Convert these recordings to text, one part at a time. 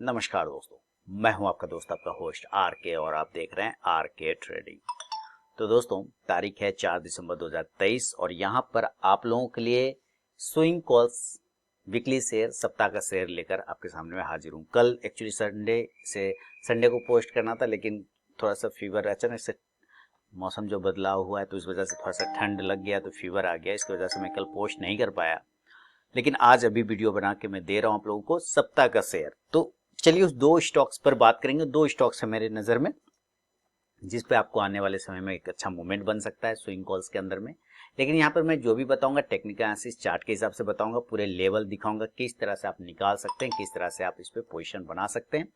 नमस्कार दोस्तों, मैं हूं आपका दोस्त आपका होस्ट आर के और आप देख रहे हैं आर के ट्रेडिंग। तो दोस्तों, तारीख है 4 दिसंबर 2023 और यहां पर आप लोगों के लिए स्विंग कॉल्स वीकली शेयर सप्ताह का शेयर लेकर आपके सामने में हाजिर हूं। कल एक्चुअली संडे को पोस्ट करना था, लेकिन थोड़ा सा फीवर अचानक से मौसम जो बदलाव हुआ है तो इस वजह से थोड़ा सा ठंड लग गया तो फीवर आ गया, इसकी वजह से मैं कल पोस्ट नहीं कर पाया। लेकिन आज अभी वीडियो बना के मैं दे रहा हूं आप लोगों को सप्ताह का शेयर। तो चलिए उस दो स्टॉक्स पर बात करेंगे। दो स्टॉक्स है मेरे नज़र में जिस पे आपको आने वाले समय में एक अच्छा मूवमेंट बन सकता है स्विंग कॉल्स के अंदर में। लेकिन यहाँ पर मैं जो भी बताऊंगा टेक्निकल एनालिसिस चार्ट के हिसाब से बताऊंगा, पूरे लेवल दिखाऊंगा किस तरह से आप निकाल सकते हैं, किस तरह से आप इस पे पोजीशन बना सकते हैं।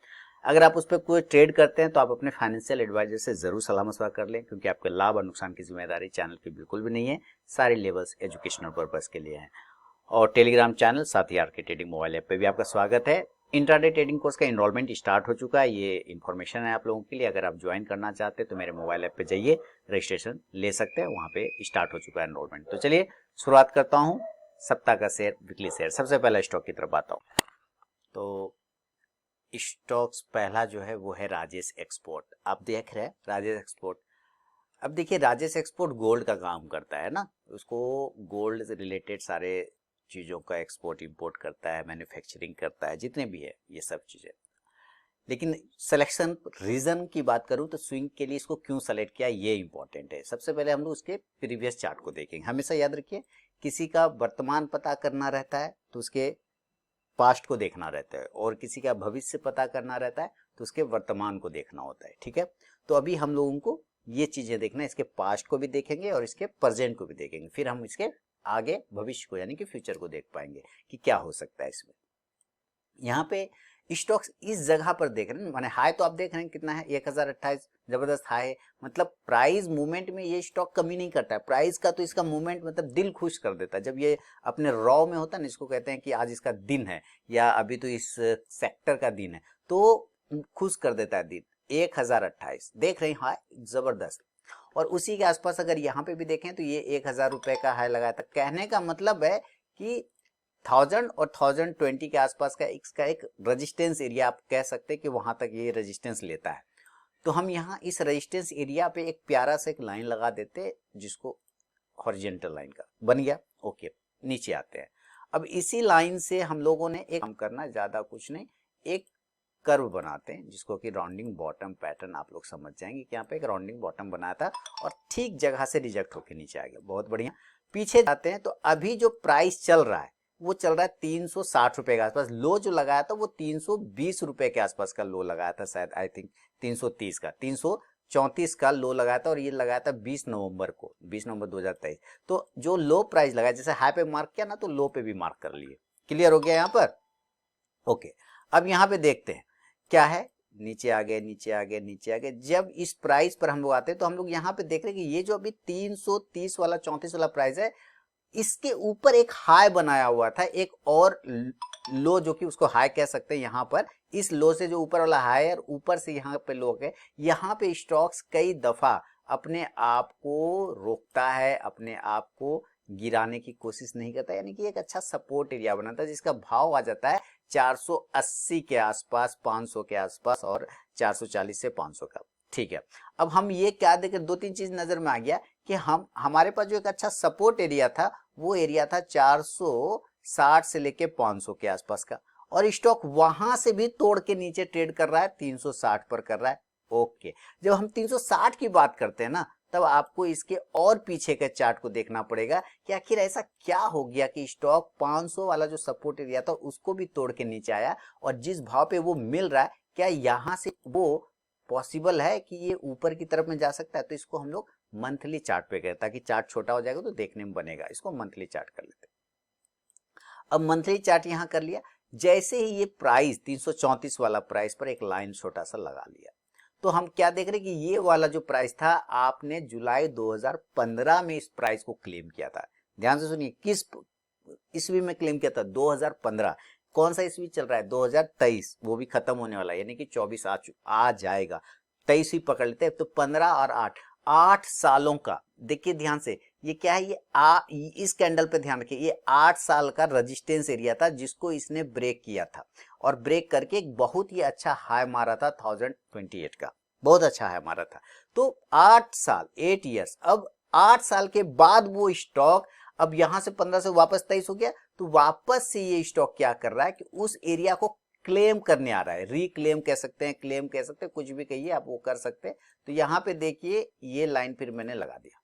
अगर आप उस पर कोई ट्रेड करते हैं तो आप अपने फाइनेंशियल एडवाइजर से जरूर सलाह मशवरा कर लें, क्योंकि आपके लाभ और नुकसान की जिम्मेदारी चैनल की बिल्कुल भी नहीं है। सारे लेवल्स एजुकेशनल पर्पज के लिए हैं। और टेलीग्राम चैनल साथ ही आरके ट्रेडिंग मोबाइल ऐप पे भी आपका स्वागत है। इंट्राडे ट्रेडिंग कोर्स का एनरोलमेंट स्टार्ट हो चुका है, ये इन्फॉर्मेशन है आप लोगों के लिए। अगर आप ज्वाइन करना चाहते हैं तो मेरे मोबाइल ऐप पे जाइए, रजिस्ट्रेशन ले सकते हैं, वहाँ पे स्टार्ट हो चुका है एनरोलमेंट। तो चलिए शुरुआत करता हूँ सप्ताह का शेयर, वीकली शेयर। सबसे पहला स्टॉक की तरफ आता हूँ। तो स्टॉक्स पहला जो है वो है राजेश एक्सपोर्ट। आप देख रहे हैं राजेश एक्सपोर्ट। अब देखिए राजेश एक्सपोर्ट गोल्ड का काम करता है ना, उसको गोल्ड से रिलेटेड सारे चीज़ों का एक्सपोर्ट इंपोर्ट करता है, मैन्युफैक्चरिंग करता है, जितने भी है ये सब चीज़ें। लेकिन सिलेक्शन रीजन की बात करूं तो स्विंग के लिए इसको क्यों सेलेक्ट किया ये इंपॉर्टेंट है। सबसे पहले हम लोग उसके प्रीवियस चार्ट को देखेंगे। हमेशा याद रखिए किसी का वर्तमान पता करना रहता है तो उसके पास्ट को देखना रहता है, और किसी का भविष्य पता करना रहता है तो उसके वर्तमान को देखना होता है। ठीक है, तो अभी हम लोगों को ये चीजें देखना है, इसके पास्ट को भी देखेंगे और इसके प्रेजेंट को भी देखेंगे, फिर हम इसके आगे भविष्य को यानी कि फ्यूचर को देख पाएंगे कि क्या हो सकता है इसमें। यहाँ पे स्टॉक्स इस जगह पर देख रहे हैं, माने हाई तो आप देख रहे हैं कितना है 1028, जबरदस्त हाई है। मतलब प्राइस मूवमेंट में ये स्टॉक कमी नहीं करता है प्राइस का, तो इसका मूवमेंट मतलब दिल खुश कर देता है। जब ये अपने रॉ में होता है ना, इसको कहते हैं कि आज इसका दिन है या अभी तो इस सेक्टर का दिन है, तो खुश कर देता है दिन। 1028 देख रहे हैं हाई, जबरदस्त। और उसी के आसपास अगर यहाँ पे भी देखें तो ये 1000 रुपए का हाई लगाया था। कहने का मतलब है कि 1000 और 1020 के आसपास का इसका एक रेजिस्टेंस एरिया आप कह सकते हैं कि वहां तक ये रेजिस्टेंस लेता है। तो हम यहाँ इस रेजिस्टेंस एरिया पे एक प्यारा सा एक लाइन लगा देते, जिसको हॉरिजॉन्टल लाइन का बन गया। ओके, नीचे आते हैं। अब इसी लाइन से हम लोगों ने एक काम करना, ज्यादा कुछ नहीं, एक कर्व बनाते हैं जिसको कि राउंडिंग बॉटम पैटर्न आप लोग समझ जाएंगे कि यहाँ पे एक राउंडिंग बॉटम बनाया था और ठीक जगह से रिजेक्ट होकर नीचे आ गया। बहुत बढ़िया। पीछे जाते हैं तो अभी जो प्राइस चल रहा है वो चल रहा है 360 रुपए के आसपास। लो जो लगाया था वो 320 रुपए के आसपास का लो लगाया था, शायद आई थिंक 330 का, 334 का लो लगाया था, और ये लगाया था 20 नवंबर को, 20 नवंबर 2023। तो जो लो प्राइस लगाया, जैसे हाई पे मार्क किया ना तो लो पे भी मार्क कर लिए। क्लियर हो गया यहाँ पर? ओके, अब यहाँ पे देखते हैं क्या है, नीचे आ गए नीचे आ गए नीचे आ गए। जब इस प्राइस पर हम लोग आते हैं तो हम लोग यहाँ पे देख रहे हैं कि ये जो अभी 330 वाला 34 वाला प्राइस है, इसके ऊपर एक हाई बनाया हुआ था, एक और लो जो कि उसको हाई कह सकते हैं। यहाँ पर इस लो से जो ऊपर वाला हाई है और ऊपर से यहाँ पे लो है, यहाँ पे स्टॉक्स कई दफा अपने आप को रोकता है, अपने आप को गिराने की कोशिश नहीं करता, यानी कि एक अच्छा सपोर्ट एरिया बनाता है जिसका भाव आ जाता है 480 के आसपास, 500 के आसपास और 440 से 500 का। ठीक है, अब हम ये क्या देखें, दो तीन चीज नजर में आ गया कि हमारे पास जो एक अच्छा सपोर्ट एरिया था वो एरिया था 460 से लेके 500 के आसपास का, और स्टॉक वहां से भी तोड़ के नीचे ट्रेड कर रहा है, 360 पर कर रहा है। ओके, जब हम 360 की बात करते हैं ना, तब आपको इसके और पीछे के चार्ट को देखना पड़ेगा कि आखिर ऐसा क्या हो गया कि स्टॉक 500 वाला जो सपोर्ट एरिया था उसको भी तोड़ के नीचे आया, और जिस भाव पे वो मिल रहा है क्या यहां से वो पॉसिबल है कि ये ऊपर की तरफ में जा सकता है। तो इसको हम लोग मंथली चार्ट पे गए, ताकि चार्ट छोटा हो जाएगा तो देखने में बनेगा। इसको मंथली चार्ट कर लेते हैं। अब मंथली चार्ट यहां कर लिया, जैसे ही ये प्राइस 334 वाला प्राइस पर एक लाइन छोटा सा लगा लिया, तो हम क्या देख रहे हैं कि ये वाला जो प्राइस था, आपने जुलाई 2015 में इस प्राइस को क्लेम किया था। ध्यान से सुनिए, किस ईस्वी में क्लेम किया था? 2015। कौन सा ईस्वी चल रहा है? 2023, वो भी खत्म होने वाला है, यानी कि 24 आ जाएगा, 23 ही पकड़ लेते हैं। तो 15 और 8 सालों का, देखिए ध्यान से, ये क्या है, इस कैंडल पे ध्यान रखिए, ये 8 साल का रेजिस्टेंस एरिया था जिसको इसने ब्रेक किया था और ब्रेक करके एक बहुत ही अच्छा हाई मारा था 1028 का, बहुत अच्छा हाई मारा था। तो 8 साल 8 ईयर्स, अब 8 साल के बाद वो स्टॉक अब यहां से 15 से वापस 23 हो गया, तो वापस से ये स्टॉक क्या कर रहा है कि उस एरिया को क्लेम करने आ रहा है, रिक्लेम कह सकते हैं, क्लेम कह सकते हैं, कुछ भी कहिए आप, वो कर सकते हैं। तो यहां पे देखिए ये लाइन फिर मैंने लगा दिया।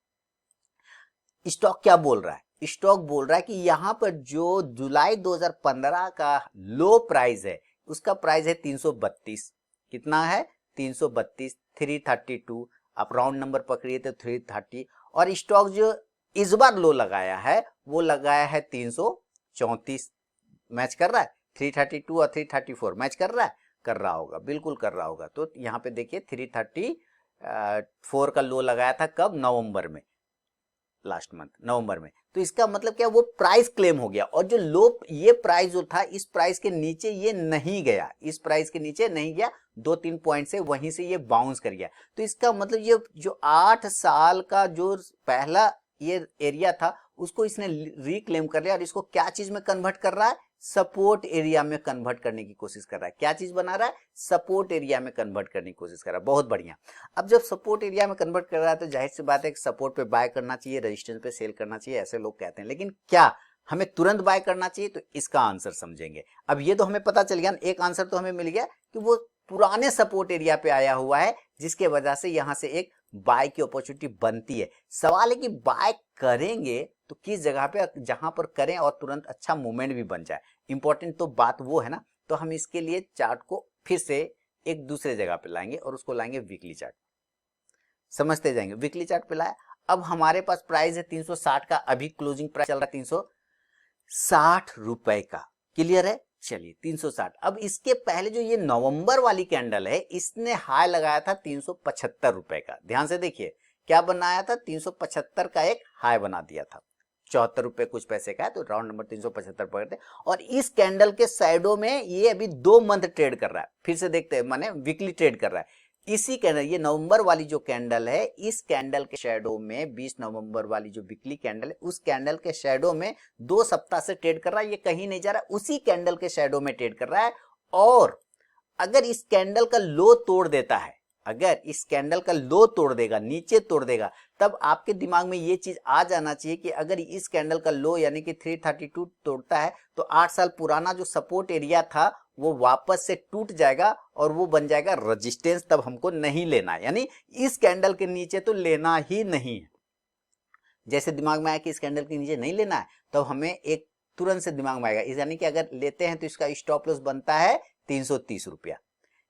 स्टॉक क्या बोल रहा है, स्टॉक बोल रहा है कि यहां पर जो जुलाई 2015 का लो प्राइस है उसका प्राइस है 332, कितना है 332, 332, आप राउंड नंबर पकड़िए तो 330, और स्टॉक जो इस बार लो लगाया है वो लगाया है 334, मैच कर रहा है 332 और 334 मैच कर रहा है, कर रहा होगा, बिल्कुल कर रहा होगा। तो यहाँ पे देखिए 334 का लो लगाया था कब, नवंबर में, लास्ट मंथ नवंबर में। तो इसका मतलब क्या, वो प्राइस क्लेम हो गया, और जो लो ये प्राइस जो था इस प्राइस के नीचे ये नहीं गया, इस प्राइस के नीचे नहीं गया, 2-3 पॉइंट से वहीं से ये बाउंस कर गया। तो इसका मतलब ये जो 8 साल का जो पहला ये एरिया था उसको इसने रिक्लेम कर लिया और इसको क्या चीज में कन्वर्ट कर रहा है, सपोर्ट एरिया में कन्वर्ट करने की कोशिश कर रहा है। क्या चीज बना रहा है, सपोर्ट एरिया में कन्वर्ट करने की कोशिश कर रहा है, बहुत बढ़िया। अब जब सपोर्ट एरिया में कन्वर्ट कर रहा है तो जाहिर सी बात है कि सपोर्ट पे बाय करना चाहिए, रेजिस्टेंस पे सेल करना चाहिए, ऐसे लोग कहते हैं। लेकिन क्या हमें तुरंत बाय करना चाहिए, तो इसका आंसर समझेंगे। अब ये तो हमें पता चल गया, एक आंसर तो हमें मिल गया कि वो पुराने सपोर्ट एरिया पे आया हुआ है जिसके वजह से यहां से एक बाय की अपॉर्चुनिटी बनती है। सवाल है कि बाय करेंगे तो किस जगह पे, जहां पर करें और तुरंत अच्छा मूवमेंट भी बन जाए, इंपॉर्टेंट तो बात वो है ना। तो हम इसके लिए चार्ट को फिर से एक दूसरे जगह पे लाएंगे और उसको लाएंगे वीकली चार्ट, समझते जाएंगे। वीकली चार्ट पे लाया, अब हमारे पास प्राइस है 360 का, अभी क्लोजिंग प्राइस चल रहा है 360 रुपए का, क्लियर है। चलिए 360, अब इसके पहले जो ये नवंबर वाली कैंडल है इसने हाई लगाया था 375 रुपए का, ध्यान से देखिए क्या बनाया था, 375 का एक हाई बना दिया था, 74 रुपए कुछ पैसे का है, तो राउंड नंबर 375 पकड़ते। और इस कैंडल के साइडों में ये अभी 2 मंथ ट्रेड कर रहा है, फिर से देखते हैं, माने वीकली ट्रेड कर रहा है। इसी कैंडल, ये नवंबर वाली जो कैंडल है, इस कैंडल के शैडो में 20 नवंबर वाली जो वीकली कैंडल है उस कैंडल के शैडो में 2 सप्ताह से ट्रेड कर रहा है, ये कहीं नहीं जा रहा, उसी कैंडल के शैडो में ट्रेड कर रहा है। और अगर इस कैंडल का लो तोड़ देता है, अगर इस कैंडल का लो तोड़ देगा, नीचे तोड़ देगा, तब आपके दिमाग में ये चीज आ जाना चाहिए कि अगर इस कैंडल का लो यानी कि 332 तोड़ता है तो 8 साल पुराना जो सपोर्ट एरिया था वो वापस से टूट जाएगा और वो बन जाएगा रेजिस्टेंस, तब हमको नहीं लेना है, यानी इस कैंडल के नीचे तो लेना ही नहीं है। जैसे दिमाग में आया कि इस कैंडल के नीचे नहीं लेना है, तो हमें एक तुरंत से दिमाग में आएगा, यानी कि अगर लेते हैं तो इसका स्टॉप लॉस बनता है 330 रुपया,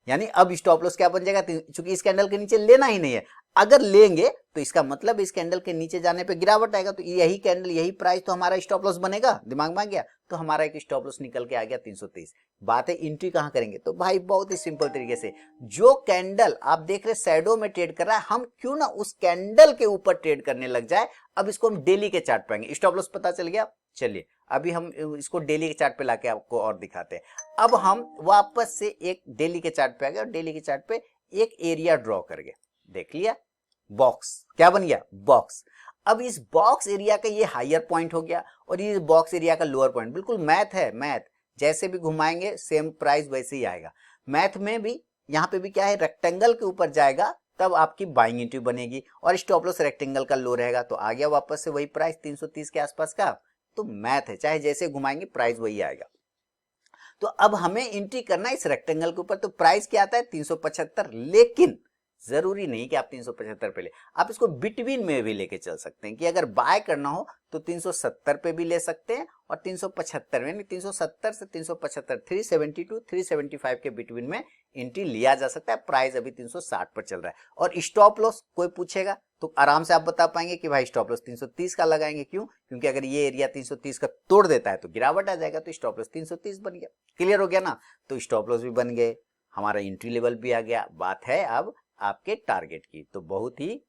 यानी अब स्टॉप लॉस क्या बन जाएगा, चूंकि इस कैंडल के नीचे लेना ही नहीं है। अगर लेंगे तो इसका मतलब इस कैंडल के नीचे जाने पे गिरावट आएगा, तो यही कैंडल यही प्राइस तो हमारा स्टॉप लॉस बनेगा, दिमाग में आ गया, तो हमारा एक स्टॉप लॉस निकल के आ गया 330। बात है एंट्री कहां करेंगे, तो भाई बहुत ही सिंपल तरीके से, जो कैंडल आप देख रहे शैडो में ट्रेड कर रहा है, हम क्यों ना उस कैंडल के ऊपर ट्रेड करने लग जाए। अब इसको हम डेली के चार्ट पे आएंगे, स्टॉप लॉस पता चल गया। चलिए अभी हम इसको डेली के चार्ट पे लाके आपको और दिखाते हैं। अब हम वापस से एक डेली के चार्ट पे आ गए और डेली के चार्ट पे एक एरिया ड्रॉ कर गए, देख लिया, बॉक्स क्या बन गया, बॉक्स। अब इस बॉक्स एरिया का ये हायर पॉइंट हो गया और ये बॉक्स एरिया का लोअर पॉइंट, बिल्कुल मैथ है, मैथ जैसे भी घुमाएंगे सेम प्राइस वैसे ही आएगा। मैथ में भी यहाँ पे भी क्या है, रेक्टेंगल के ऊपर जाएगा तब आपकी बाइंग एंट्री बनेगी, और स्टॉप लॉस रेक्टेंगल का लो रहेगा, तो आ गया वापस से वही प्राइस 330 के आसपास का। तो मैथ है, चाहे जैसे घुमाएंगे प्राइस वही आएगा। तो अब हमें एंट्री करना है इस रेक्टेंगल के ऊपर, तो प्राइस क्या आता है 375, लेकिन जरूरी नहीं कि आप 375 पे ले, आप इसको बिटवीन में भी लेके चल सकते हैं कि अगर बाय करना हो तो 370 पे भी ले सकते हैं और 375 में, 370 से 375 372 375 के बिटवीन में एंट्री लिया जा सकता है। प्राइस अभी 360 पर चल रहा है। और स्टॉप लॉस कोई पूछेगा तो आराम से आप बता पाएंगे कि भाई स्टॉप लॉस 330 का लगाएंगे, क्यों, क्योंकि अगर ये एरिया 330 का तोड़ देता है तो गिरावट आ जाएगा, तो स्टॉप लॉस 330 बन गया। क्लियर हो गया ना, तो स्टॉप लॉस भी बन गए, हमारा एंट्री लेवल भी आ गया। बात है अब आपके टारगेट की, तो बहुत ही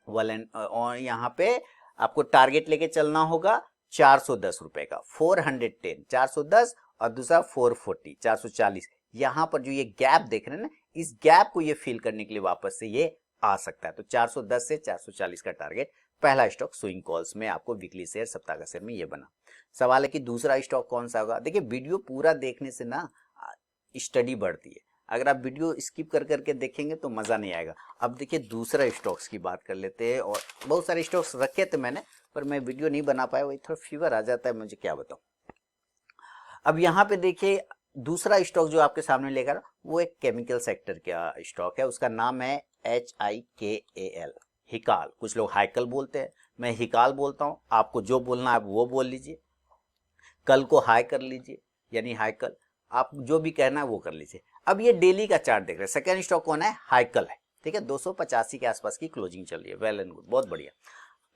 और यहाँ पे आपको टारगेट लेके चलना होगा 410 रुपए का, 410 410 और दूसरा 440 440। यहाँ पर जो ये गैप देख रहे हैं ना, इस गैप को ये फिल करने के लिए वापस से ये आ सकता है, तो 410 से 440 का टारगेट पहला स्टॉक स्विंग कॉल्स में आपको वीकली शेयर, सप्ताह का शेयर में ये बना। सवाल है कि दूसरा स्टॉक कौन सा होगा। देखिए वीडियो पूरा देखने से ना स्टडी बढ़ती है, अगर आप वीडियो स्किप कर करके देखेंगे तो मज़ा नहीं आएगा। अब देखिए दूसरा स्टॉक्स की बात कर लेते हैं, और बहुत सारे स्टॉक्स रखे थे मैंने, पर मैं वीडियो नहीं बना पाया, वही थोड़ा फीवर आ जाता है, मुझे क्या बताऊं। अब यहाँ पे देखिए दूसरा स्टॉक जो आपके सामने लेकर, वो एक केमिकल सेक्टर का स्टॉक है, उसका नाम है HIKAL, हिकाल। कुछ लोग हाइकल बोलते हैं, मैं हिकाल बोलता हूँ। आपको जो बोलना है आप वो बोल लीजिए, कल को हाई कर लीजिए यानी हाइकल, आप जो भी कहना है वो कर लीजिए। अब ये डेली का चार्ट देख रहे हैं, सेकेंड स्टॉक कौन है, हाइकल है, ठीक है। 285 के आसपास की क्लोजिंग चल रही है, वेल एंड गुड, बहुत बढ़िया।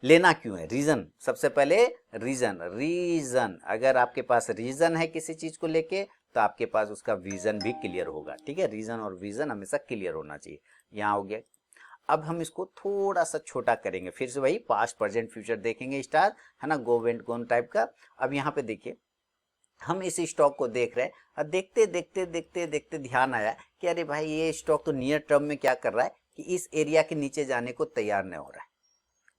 लेना क्यों है, रीजन, सबसे पहले रीजन अगर आपके पास रीजन है किसी चीज को लेके, तो आपके पास उसका विजन भी क्लियर होगा, ठीक है। रीजन और विजन हमेशा क्लियर होना चाहिए। यहाँ हो गया। अब हम इसको थोड़ा सा छोटा करेंगे, फिर से वही पास्ट प्रेजेंट फ्यूचर देखेंगे, स्टार है ना, गो वेंट गोन टाइप का। अब यहाँ पे देखिए हम इस स्टॉक को देख रहे हैं, और देखते देखते देखते देखते ध्यान आया कि अरे भाई ये स्टॉक तो नियर टर्म में क्या कर रहा है कि इस एरिया के नीचे जाने को तैयार नहीं हो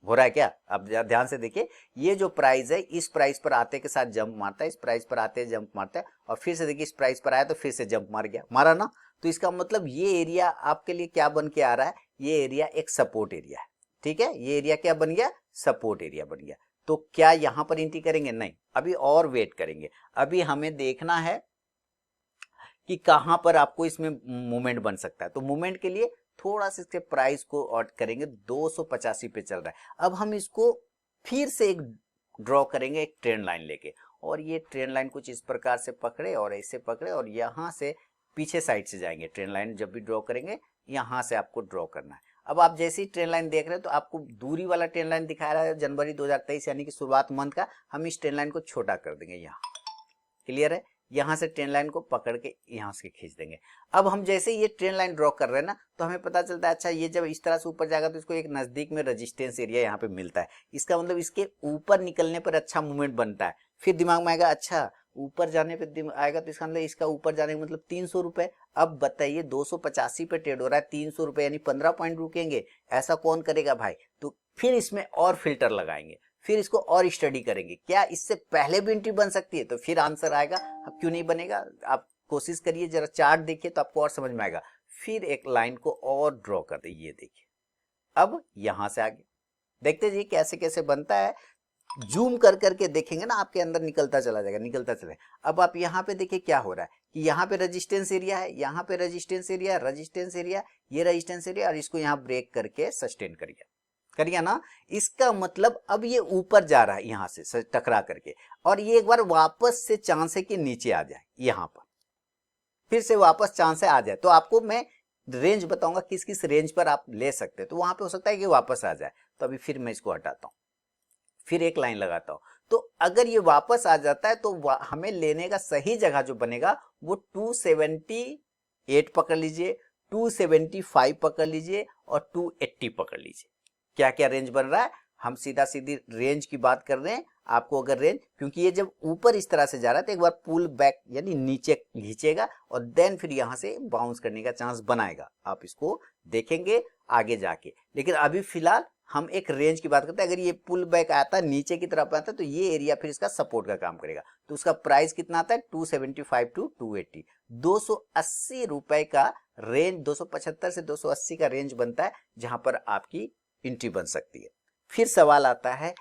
रहा है क्या। अब ध्यान से देखिए, ये जो प्राइस है इस प्राइस पर आते के साथ जंप मारता है, इस प्राइस पर आते जंप मारता है, और फिर से देखिए इस प्राइस पर आया तो फिर से जंप मार गया, मारा ना। तो इसका मतलब ये एरिया आपके लिए क्या बन के आ रहा है, ये एरिया एक सपोर्ट एरिया है, ठीक है। ये एरिया क्या बन गया, सपोर्ट एरिया बन गया। तो क्या यहां पर एंट्री करेंगे, नहीं, अभी और वेट करेंगे। अभी हमें देखना है कि कहां पर आपको इसमें मूवमेंट बन सकता है। तो मूवमेंट के लिए थोड़ा सा इसके प्राइस को और करेंगे, 285 पे चल रहा है। अब हम इसको फिर से एक ड्रॉ करेंगे, एक ट्रेंड लाइन लेके, और ये ट्रेंड लाइन कुछ इस प्रकार से पकड़े और ऐसे पकड़े, और यहाँ से पीछे साइड से जाएंगे। ट्रेंड लाइन जब भी ड्रॉ करेंगे यहाँ से आपको ड्रॉ करना है। अब आप जैसे ही ट्रेंड लाइन देख रहे हैं तो आपको दूरी वाला ट्रेंड लाइन दिखा रहा है जनवरी 2023 यानी कि शुरुआत मंथ का, हम इस ट्रेंड लाइन को छोटा कर देंगे यहाँ, क्लियर है। यहाँ से ट्रेंड लाइन को पकड़ के यहाँ से खींच देंगे। अब हम जैसे ये ट्रेंड लाइन ड्रॉ कर रहे हैं ना, तो हमें पता चलता है अच्छा ये जब इस तरह से ऊपर जाएगा तो इसको एक नजदीक में रेजिस्टेंस एरिया यहाँ पे मिलता है। इसका मतलब इसके ऊपर निकलने पर अच्छा मूवमेंट बनता है। फिर दिमाग में आएगा अच्छा ऊपर जाने पे आएगा तो इसका मतलब इसका ऊपर जाने का मतलब 300 रुपए। अब बताइए 285 पे ट्रेड हो रहा है, 300 रुपए यानी 15 पॉइंट रुकेंगे, ऐसा कौन करेगा भाई। तो फिर इसमें और फिल्टर लगाएंगे, फिर इसको और स्टडी करेंगे, क्या इससे पहले भी एंट्री बन सकती है, तो फिर आंसर आएगा। अब क्यों नहीं बनेगा, आप कोशिश करिए, जरा चार्ट देखिए तो आपको और समझ में आएगा। फिर एक लाइन को और ड्रॉ कर दे, ये देखिए। अब यहां से आगे देखते जाइए कैसे कैसे बनता है, जूम कर करके देखेंगे ना आपके अंदर निकलता चला जाएगा, निकलता चला जाएगा। अब आप यहाँ पे देखिए क्या हो रहा है कि यहाँ पे रेजिस्टेंस एरिया है, यहाँ पे रेजिस्टेंस एरिया, रेजिस्टेंस एरिया, ये रेजिस्टेंस एरिया, और इसको यहाँ ब्रेक करके सस्टेन करिए ना। इसका मतलब अब ये ऊपर जा रहा है यहाँ से टकरा करके, और ये एक बार वापस से चांस है कि नीचे आ जाए, यहाँ पर फिर से वापस चांस है आ जाए। तो आपको मैं रेंज बताऊंगा किस किस रेंज पर आप ले सकते हैं, तो वहां पे हो सकता है कि वापस आ जाए। तो अभी फिर मैं इसको हटाता हूं, फिर एक लाइन लगाता हूं। तो अगर ये वापस आ जाता है तो हमें लेने का सही जगह जो बनेगा वो 278 पकड़ लीजिए, 275 पकड़ लीजिए, और 280 पकड़ लीजिए। क्या क्या रेंज बन रहा है, हम सीधा सीधी रेंज की बात कर रहे हैं। आपको अगर रेंज, क्योंकि ये जब ऊपर इस तरह से जा रहा है तो एक बार पुल बैक यानी नीचे खींचेगा, और देन फिर यहां से बाउंस करने का चांस बनाएगा। आप इसको देखेंगे आगे जाके, लेकिन अभी फिलहाल हम एक रेंज की बात करते हैं। अगर ये पुल बैक आता है नीचे की तरफ आता है तो ये एरिया फिर इसका सपोर्ट का काम करेगा। तो उसका प्राइस कितना आता है 275 टू 280, 280 रुपए का रेंज, 275 से 280 का रेंज बनता है जहां पर आपकी एंट्री बन सकती है। फिर सवाल आता है,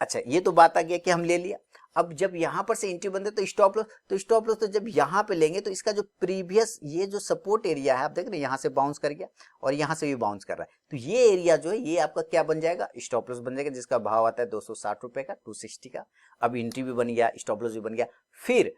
अच्छा ये तो बात आ गया कि हम ले लिया, अब जब यहां पर से एंट्री बनते तो स्टॉप लॉस, तो जब यहां पे लेंगे तो इसका जो प्रीवियस ये जो सपोर्ट एरिया है आप देख रहे हैं यहां से बाउंस कर गया और यहां से भी बाउंस कर रहा है, तो ये एरिया जो है ये आपका क्या बन जाएगा, स्टॉप लॉस बन जाएगा, जिसका भाव आता है 260 रुपए का, 260 का। अब एंट्री भी बन गया, स्टॉप लॉस भी बन गया। फिर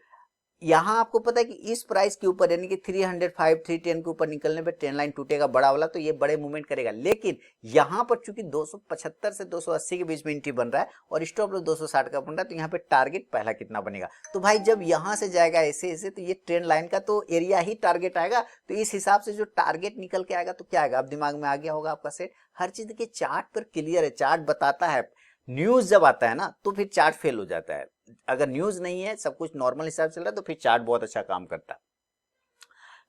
यहाँ आपको पता है कि इस प्राइस के ऊपर यानी कि 305 310 के ऊपर निकलने पे ट्रेंड लाइन टूटेगा बड़ा वाला, तो ये बड़े मूवमेंट करेगा। लेकिन यहाँ पर चूंकि 275 से 280 के बीच में एंट्री बन रहा है और स्टॉप लॉस 260 का बन रहा है, तो यहाँ पे टारगेट पहला कितना बनेगा, तो भाई जब यहाँ से जाएगा ऐसे ऐसे तो ये ट्रेंड लाइन का तो एरिया ही टारगेट आएगा। तो इस हिसाब से जो टारगेट निकल के आएगा तो क्या आएगा, अब दिमाग में आ गया होगा आपका सेट। हर चीज देखिए चार्ट पर क्लियर है, चार्ट बताता है। न्यूज जब आता है ना तो फिर चार्ट फेल हो जाता है, अगर न्यूज नहीं है सब कुछ नॉर्मल हिसाब से चल रहा है तो फिर चार्ट बहुत अच्छा काम करता है।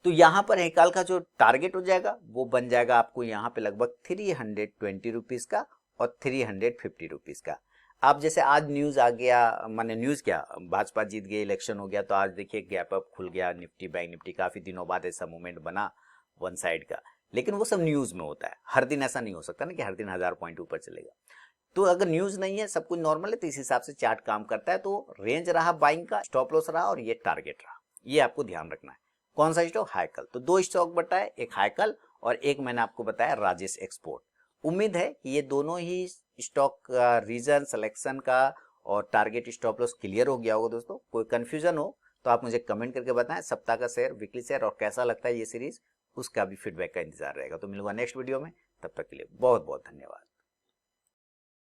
तो यहां पर हिकाल का जो टारगेट हो जाएगा वो बन जाएगा आपको यहाँ पे लगभग 320 रुपीज का, और 350 रुपीज़ का। आप जैसे आज न्यूज़ आ गया, माने न्यूज़ क्या, भाजपा जीत गई, इलेक्शन हो गया, तो आज देखिए गैप अप खुल गया, निफ्टी बैंक निफ्टी काफ़ी दिनों बाद ऐसा मूवमेंट बना वन साइड का। लेकिन वो सब न्यूज़ में होता है, हर दिन ऐसा नहीं हो सकता ना कि हर दिन 1000 पॉइंट ऊपर चलेगा। तो अगर न्यूज़ नहीं है, सब कुछ नॉर्मल है, तो इस हिसाब से चार्ट काम करता है। तो रेंज रहा बाइंग का, स्टॉप लॉस रहा और ये टारगेट रहा, ये आपको ध्यान रखना है। कौन सा स्टॉक? हाइकल। तो दो स्टॉक बताए, एक हाइकल और एक मैंने आपको बताया राजेश एक्सपोर्ट। उम्मीद है कि ये दोनों ही स्टॉक का रीजन, सिलेक्शन का और टारगेट स्टॉप लॉस क्लियर हो गया होगा दोस्तों। कोई कंफ्यूजन हो तो आप मुझे कमेंट करके बताएं। सप्ताह का शेयर, वीकली शेयर और कैसा लगता है ये सीरीज, उसका भी फीडबैक का इंतजार रहेगा। तो मिलूंगा नेक्स्ट वीडियो में, तब तक के लिए बहुत बहुत धन्यवाद।